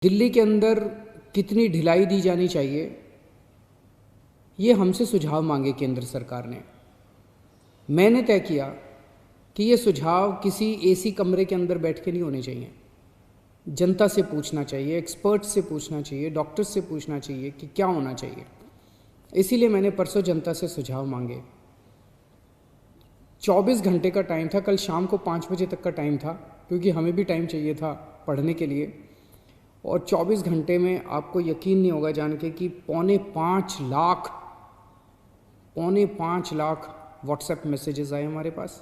दिल्ली के अंदर कितनी ढिलाई दी जानी चाहिए, ये हमसे सुझाव मांगे केंद्र सरकार ने। मैंने तय किया कि ये सुझाव किसी एसी कमरे के अंदर बैठ के नहीं होने चाहिए। जनता से पूछना चाहिए, एक्सपर्ट से पूछना चाहिए, डॉक्टर से पूछना चाहिए कि क्या होना चाहिए। इसीलिए मैंने परसों जनता से सुझाव मांगे। 24 घंटे का टाइम था, कल शाम को 5 बजे तक का टाइम था, क्योंकि हमें भी टाइम चाहिए था पढ़ने के लिए। और 24 घंटे में आपको यकीन नहीं होगा जान के कि पौने 5 लाख व्हाट्सएप मैसेजेस आए हमारे पास,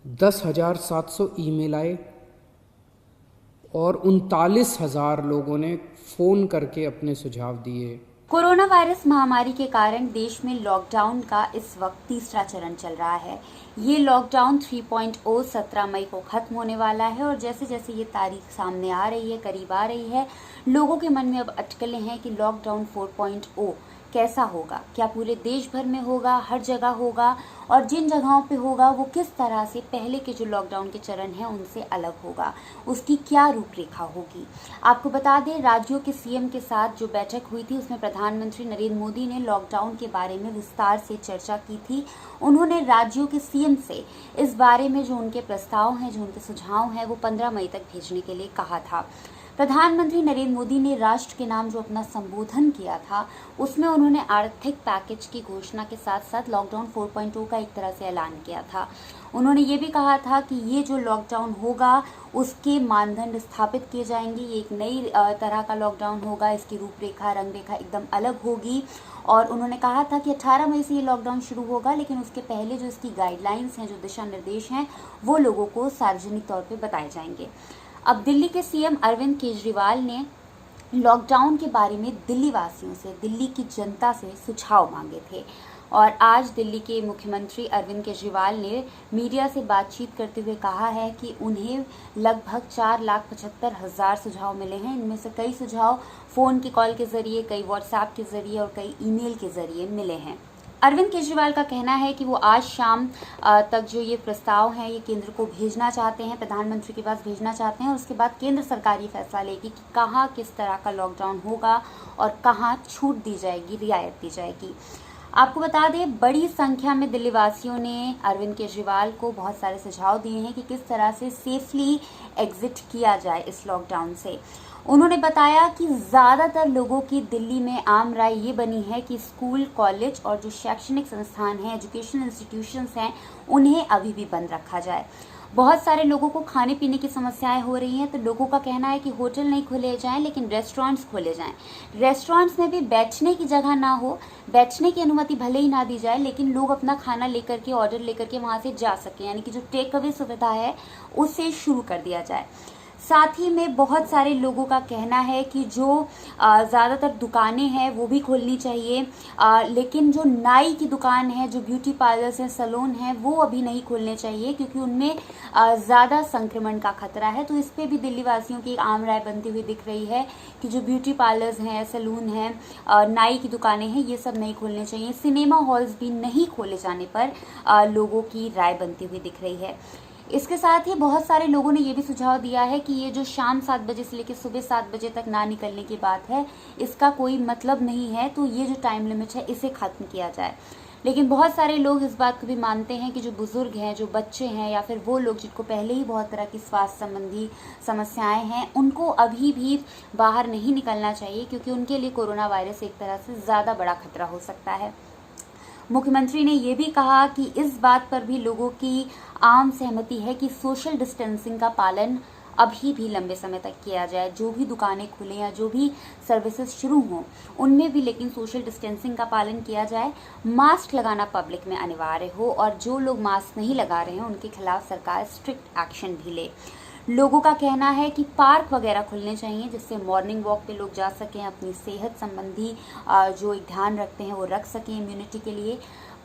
10,700 ईमेल आए और 39,000 लोगों ने फ़ोन करके अपने सुझाव दिए। कोरोना वायरस महामारी के कारण देश में लॉकडाउन का इस वक्त तीसरा चरण चल रहा है। ये लॉकडाउन 3.0 17 मई को खत्म होने वाला है और जैसे जैसे ये तारीख सामने आ रही है, करीब आ रही है, लोगों के मन में अब अटकलें हैं कि लॉकडाउन 4.0 कैसा होगा, क्या पूरे देश भर में होगा, हर जगह होगा, और जिन जगहों पे होगा वो किस तरह से पहले के जो लॉकडाउन के चरण हैं उनसे अलग होगा, उसकी क्या रूपरेखा होगी। आपको बता दें, राज्यों के सीएम के साथ जो बैठक हुई थी उसमें प्रधानमंत्री नरेंद्र मोदी ने लॉकडाउन के बारे में विस्तार से चर्चा की थी। उन्होंने राज्यों के सीएम से इस बारे में जो उनके प्रस्ताव हैं, जो उनके सुझाव हैं, वो 15 मई तक भेजने के लिए कहा था। प्रधानमंत्री नरेंद्र मोदी ने राष्ट्र के नाम जो अपना संबोधन किया था उसमें उन्होंने आर्थिक पैकेज की घोषणा के साथ साथ लॉकडाउन 4.0 का एक तरह से ऐलान किया था। उन्होंने ये भी कहा था कि ये जो लॉकडाउन होगा उसके मानदंड स्थापित किए जाएंगे, ये एक नई तरह का लॉकडाउन होगा, इसकी रूपरेखा रंगरेखा एकदम अलग होगी। और उन्होंने कहा था कि 18 मई से ये लॉकडाउन शुरू होगा, लेकिन उसके पहले जो इसकी गाइडलाइंस हैं, जो दिशा निर्देश हैं, वो लोगों को सार्वजनिक तौर पर बताए जाएंगे। अब दिल्ली के सीएम अरविंद केजरीवाल ने लॉकडाउन के बारे में दिल्ली वासियों से, दिल्ली की जनता से सुझाव मांगे थे और आज दिल्ली के मुख्यमंत्री अरविंद केजरीवाल ने मीडिया से बातचीत करते हुए कहा है कि उन्हें लगभग 4,75,000 सुझाव मिले हैं। इनमें से कई सुझाव फ़ोन की कॉल के ज़रिए, कई व्हाट्सएप के ज़रिए और कई ईमेल के ज़रिए मिले हैं। अरविंद केजरीवाल का कहना है कि वो आज शाम तक जो ये प्रस्ताव हैं ये केंद्र को भेजना चाहते हैं, प्रधानमंत्री के पास भेजना चाहते हैं और उसके बाद केंद्र सरकार ये फैसला लेगी कि कहाँ किस तरह का लॉकडाउन होगा और कहाँ छूट दी जाएगी, रियायत दी जाएगी। आपको बता दें, बड़ी संख्या में दिल्ली वासियों ने अरविंद केजरीवाल को बहुत सारे सुझाव दिए हैं कि किस तरह से सेफली एग्जिट किया जाए इस लॉकडाउन से। उन्होंने बताया कि ज़्यादातर लोगों की दिल्ली में आम राय ये बनी है कि स्कूल, कॉलेज और जो शैक्षणिक संस्थान हैं, एजुकेशनल इंस्टीट्यूशंस हैं, उन्हें अभी भी बंद रखा जाए। बहुत सारे लोगों को खाने पीने की समस्याएं हो रही हैं, तो लोगों का कहना है कि होटल नहीं खोले जाएं लेकिन रेस्टोरेंट्स खोले जाएं। रेस्टोरेंट्स में भी बैठने की जगह ना हो, बैठने की अनुमति भले ही ना दी जाए, लेकिन लोग अपना खाना लेकर के, ऑर्डर लेकर के वहाँ से जा सकें, यानी कि जो टेक अवे सुविधा है उसे शुरू कर दिया जाए। साथ ही में बहुत सारे लोगों का कहना है कि जो ज़्यादातर दुकानें हैं वो भी खोलनी चाहिए, लेकिन जो नाई की दुकान है, जो ब्यूटी पार्लर्स हैं, सैलून हैं, वो अभी नहीं खोलने चाहिए क्योंकि उनमें ज़्यादा संक्रमण का खतरा है। तो इस पर भी दिल्ली वासियों की एक आम राय बनती हुई दिख रही है कि जो ब्यूटी पार्लर्स हैं, सैलून हैं, नाई की दुकानें हैं, ये सब नहीं खोलने चाहिए। सिनेमा हॉल्स भी नहीं खोले जाने पर लोगों की राय बनती हुई दिख रही है। इसके साथ ही बहुत सारे लोगों ने ये भी सुझाव दिया है कि ये जो शाम 7 बजे से लेकर सुबह 7 बजे तक ना निकलने की बात है, इसका कोई मतलब नहीं है, तो ये जो टाइम लिमिट है इसे ख़त्म किया जाए। लेकिन बहुत सारे लोग इस बात को भी मानते हैं कि जो बुजुर्ग हैं, जो बच्चे हैं, या फिर वो लोग जिनको पहले ही बहुत तरह की स्वास्थ्य संबंधी समस्याएं हैं, उनको अभी भी बाहर नहीं निकलना चाहिए क्योंकि उनके लिए कोरोना वायरस एक तरह से ज़्यादा बड़ा खतरा हो सकता है। मुख्यमंत्री ने ये भी कहा कि इस बात पर भी लोगों की आम सहमति है कि सोशल डिस्टेंसिंग का पालन अभी भी लंबे समय तक किया जाए। जो भी दुकानें खुलें या जो भी सर्विसेज शुरू हों उनमें भी लेकिन सोशल डिस्टेंसिंग का पालन किया जाए। मास्क लगाना पब्लिक में अनिवार्य हो और जो लोग मास्क नहीं लगा रहे हैं उनके खिलाफ सरकार स्ट्रिक्ट एक्शन भी ले। लोगों का कहना है कि पार्क वगैरह खुलने चाहिए जिससे मॉर्निंग वॉक पे लोग जा सकें, अपनी सेहत संबंधी जो एक ध्यान रखते हैं वो रख सकें इम्यूनिटी के लिए।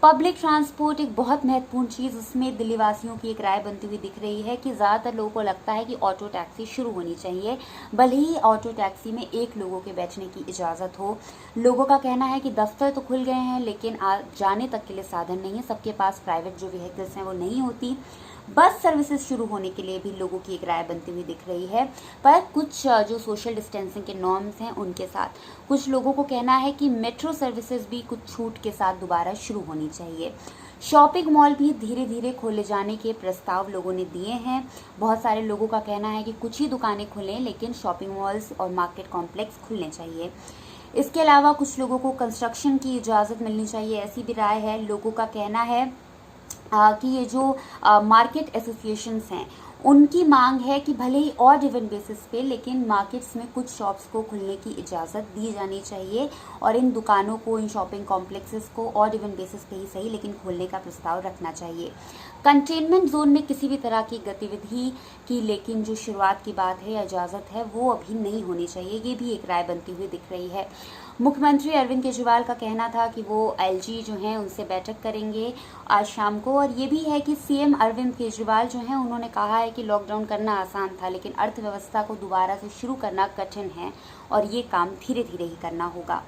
पब्लिक ट्रांसपोर्ट एक बहुत महत्वपूर्ण चीज़, उसमें दिल्ली वासियों की एक राय बनती हुई दिख रही है कि ज़्यादातर लोगों को लगता है कि ऑटो टैक्सी शुरू होनी चाहिए, भले ही ऑटो टैक्सी में एक लोगों के बैठने की इजाज़त हो। लोगों का कहना है कि दफ्तर तो खुल गए हैं लेकिन जाने तक के लिए साधन नहीं है, सबके पास प्राइवेट जो व्हीकल्स हैं वो नहीं होती। बस सर्विसेज शुरू होने के लिए भी लोगों की एक राय बनती हुई दिख रही है, पर कुछ जो सोशल डिस्टेंसिंग के नॉर्म्स हैं उनके साथ कुछ लोगों को कहना है कि मेट्रो सर्विसेज भी कुछ छूट के साथ दोबारा शुरू होनी चाहिए। शॉपिंग मॉल भी धीरे धीरे खोले जाने के प्रस्ताव लोगों ने दिए हैं। बहुत सारे लोगों का कहना है कि कुछ ही दुकानें खुलें, लेकिन शॉपिंग मॉल्स और मार्केट कॉम्प्लेक्स खुलने चाहिए। इसके अलावा कुछ लोगों को कंस्ट्रक्शन की इजाज़त मिलनी चाहिए, ऐसी भी राय है। लोगों का कहना है कि ये जो मार्केट एसोसिएशंस हैं उनकी मांग है कि भले ही ऑड इवन बेसिस पे, लेकिन मार्केट्स में कुछ शॉप्स को खुलने की इजाज़त दी जानी चाहिए और इन दुकानों को, इन शॉपिंग कॉम्प्लेक्सेस को ऑड इवन बेसिस पे ही सही लेकिन खोलने का प्रस्ताव रखना चाहिए। कंटेनमेंट जोन में किसी भी तरह की गतिविधि की लेकिन जो शुरुआत की बात है या इजाज़त है वो अभी नहीं होनी चाहिए, ये भी एक राय बनती हुई दिख रही है। मुख्यमंत्री अरविंद केजरीवाल का कहना था कि वो एलजी जो हैं उनसे बैठक करेंगे आज शाम को, और ये भी है कि सीएम अरविंद केजरीवाल जो हैं उन्होंने कहा है कि लॉकडाउन करना आसान था, लेकिन अर्थव्यवस्था को दोबारा से शुरू करना कठिन है और ये काम धीरे धीरे ही करना होगा।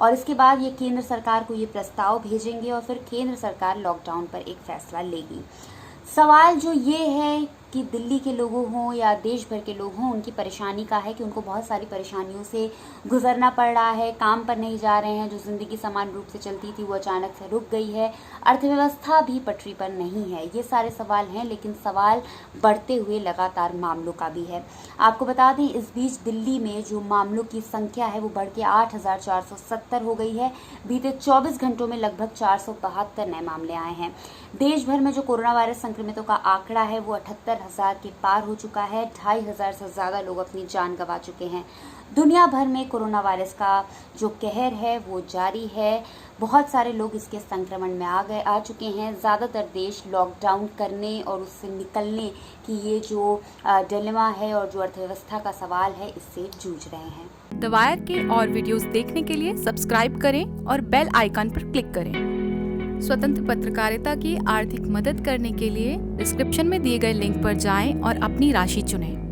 और इसके बाद ये केंद्र सरकार को ये प्रस्ताव भेजेंगे और फिर केंद्र सरकार लॉकडाउन पर एक फैसला लेगी। सवाल जो ये है कि दिल्ली के लोगों हों या देश भर के लोग हों, उनकी परेशानी का है कि उनको बहुत सारी परेशानियों से गुजरना पड़ रहा है, काम पर नहीं जा रहे हैं, जो ज़िंदगी समान रूप से चलती थी वो अचानक से रुक गई है, अर्थव्यवस्था भी पटरी पर नहीं है। ये सारे सवाल हैं, लेकिन सवाल बढ़ते हुए लगातार मामलों का भी है। आपको बता दें, इस बीच दिल्ली में जो मामलों की संख्या है वो बढ़ के 8,470 हो गई है। बीते 24 घंटों में लगभग 472 नए मामले आए हैं। देश भर में जो कोरोना वायरस संक्रमितों का आंकड़ा है वो 78,000 के पार हो चुका है। 2,500 से ज़्यादा लोग अपनी जान गंवा चुके हैं। दुनिया भर में कोरोना वायरस का जो कहर है वो जारी है। बहुत सारे लोग इसके संक्रमण में आ चुके हैं। ज़्यादातर देश लॉकडाउन करने और उससे निकलने की ये जो डिलेमा है और जो अर्थव्यवस्था का सवाल है, इससे जूझ रहे हैं। द वायर के और वीडियोस देखने के लिए सब्सक्राइब करें और बेल आइकन पर क्लिक करें। स्वतंत्र पत्रकारिता की आर्थिक मदद करने के लिए डिस्क्रिप्शन में दिए गए लिंक पर जाएं और अपनी राशि चुनें।